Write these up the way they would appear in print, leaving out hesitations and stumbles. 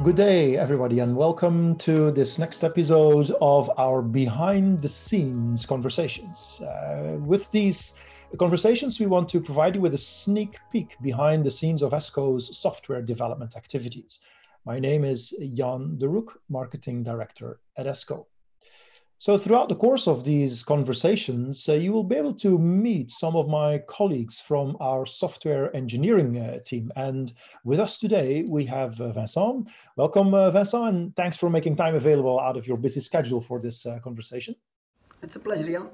Good day, everybody, and welcome to this next episode of our behind the scenes conversations. With these conversations, we want to provide you with a sneak peek behind the scenes of ESCO's software development activities. My name is Jan de Roek, Marketing Director at ESCO. So throughout the course of these conversations, you will be able to meet some of my colleagues from our software engineering team. And with us today, we have Vincent. Welcome, Vincent, and thanks for making time available out of your busy schedule for this conversation. It's a pleasure, Jan.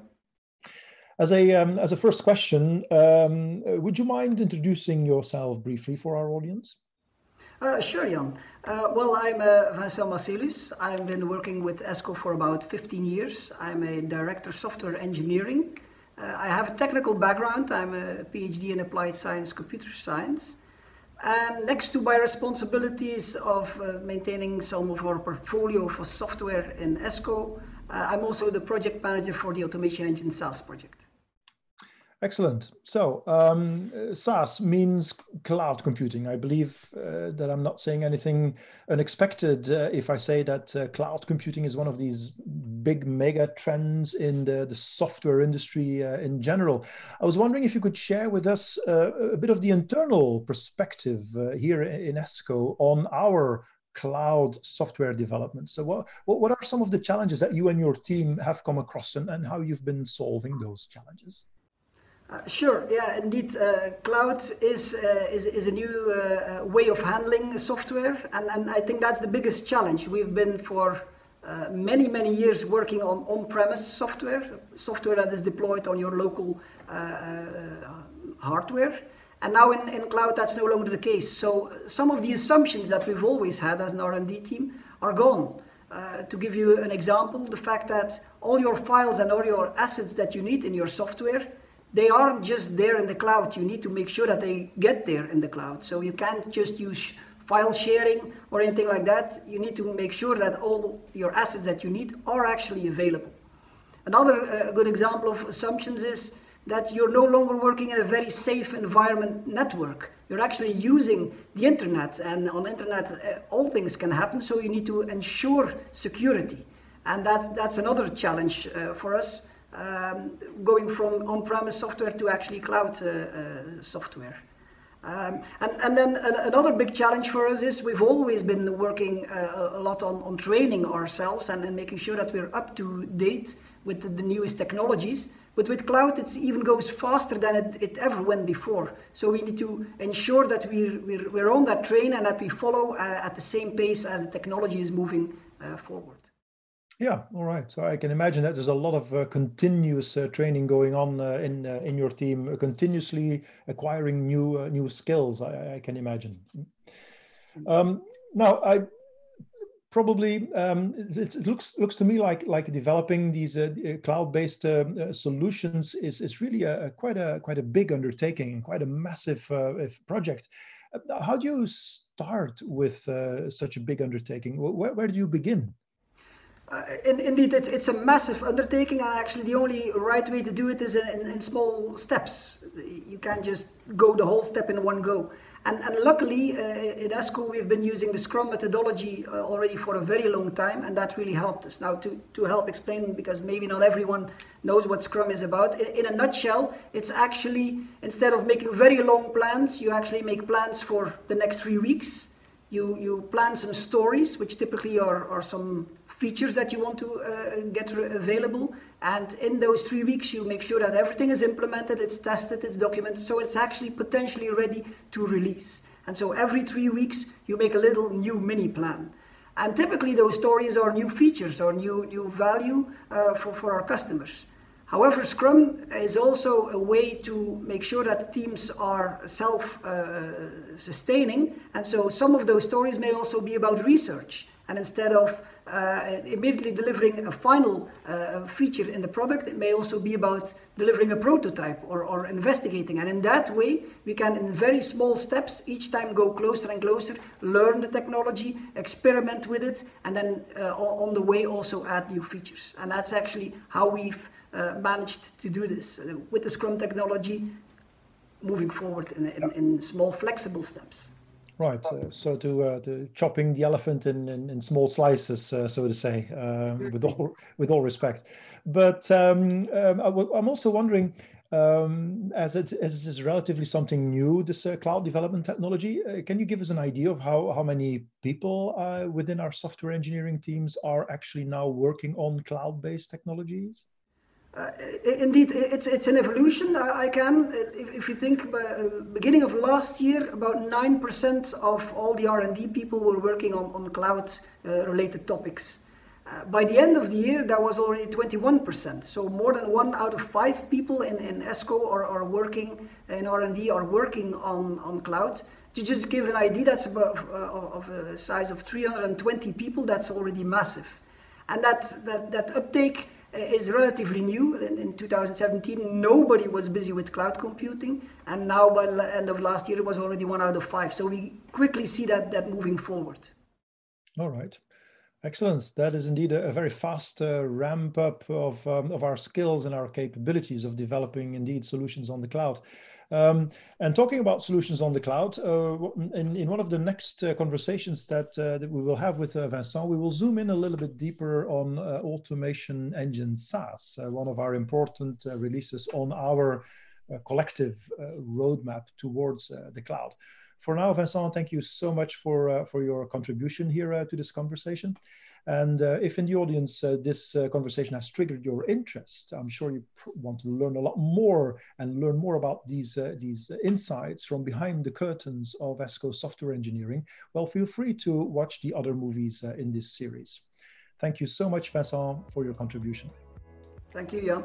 As a first question, would you mind introducing yourself briefly for our audience? Sure, Jan. Well, I'm Vincent Marcellus. I've been working with ESCO for about 15 years. I'm a Director Software Engineering. I have a technical background. I'm a PhD in Applied Science, Computer Science. And next to my responsibilities of maintaining some of our portfolio for software in ESCO, I'm also the project manager for the Automation Engine SaaS project. Excellent. So SaaS means cloud computing. I believe that I'm not saying anything unexpected if I say that cloud computing is one of these big mega trends in the software industry in general. I was wondering if you could share with us a bit of the internal perspective here in ESCO on our cloud software development. So what are some of the challenges that you and your team have come across and how you've been solving those challenges? Sure. Yeah, indeed. Cloud is a new way of handling software, and I think that's the biggest challenge. We've been for many years working on on-premise software that is deployed on your local hardware, and now in cloud that's no longer the case. So some of the assumptions that we've always had as an R&D team are gone. To give you an example, the fact that all your files and all your assets that you need in your software, they aren't just there in the cloud. You need to make sure that they get there in the cloud. So you can't just use file sharing or anything like that. You need to make sure that all your assets that you need are actually available. Another good example of assumptions is that you're no longer working in a very safe environment network. You're actually using the internet, and on the internet all things can happen, so you need to ensure security. And that's another challenge for us. Going from on-premise software to actually cloud software. And then another big challenge for us is we've always been working a lot on training ourselves and making sure that we're up to date with the newest technologies. But with cloud, it even goes faster than it ever went before. So we need to ensure that we're on that train and that we follow at the same pace as the technology is moving forward. Yeah, all right. So I can imagine that there's a lot of continuous training going on in your team, continuously acquiring new skills. I can imagine. Now, I probably it looks to me like developing these cloud-based solutions is really quite a big undertaking, quite a massive project. How do you start with such a big undertaking? Where do you begin? Indeed, it's a massive undertaking, and actually the only right way to do it is in small steps. You can't just go the whole step in one go. And luckily, in ESCO, we've been using the Scrum methodology already for a very long time, and that really helped us. Now, to help explain, because maybe not everyone knows what Scrum is about, in a nutshell, it's actually, instead of making very long plans, you actually make plans for the next 3 weeks. You plan some stories, which typically are some features that you want to get available, and in those 3 weeks you make sure that everything is implemented, it's tested, it's documented, so it's actually potentially ready to release. And so every 3 weeks you make a little new mini plan, and typically those stories are new features or new value for our customers. However, Scrum is also a way to make sure that teams are self-sustaining, and so some of those stories may also be about research, and instead of immediately delivering a final feature in the product, it may also be about delivering a prototype or investigating. And in that way, we can, in very small steps, each time go closer and closer, learn the technology, experiment with it, and then on the way also add new features. And that's actually how we've managed to do this with the Scrum technology, moving forward in small, flexible steps. Right. So to chopping the elephant in small slices, so to say, with all respect. But I'm also wondering, as it is relatively something new, this cloud development technology, can you give us an idea of how many people within our software engineering teams are actually now working on cloud-based technologies? Indeed, it's an evolution. I can, if you think, beginning of last year, about 9% of all the R&D people were working on cloud related topics. By the end of the year, that was already 21%. So more than 1 out of 5 people in ESCO are working in R&D are working on cloud. To just give an idea, that's about of a size of 320 people. That's already massive, and that uptake is relatively new. In 2017, nobody was busy with cloud computing, and now by the end of last year, it was already 1 out of 5. So we quickly see that moving forward. All right. Excellent. That is indeed a very fast ramp up of our skills and our capabilities of developing indeed solutions on the cloud. And talking about solutions on the cloud, in one of the next conversations that we will have with Vincent, we will zoom in a little bit deeper on Automation Engine SaaS, one of our important releases on our collective roadmap towards the cloud. For now, Vincent, thank you so much for your contribution here to this conversation. And if in the audience this conversation has triggered your interest, I'm sure you want to learn a lot more and learn more about these insights from behind the curtains of ESCO software engineering. Well, feel free to watch the other movies in this series. Thank you so much, Vincent, for your contribution. Thank you, Jan.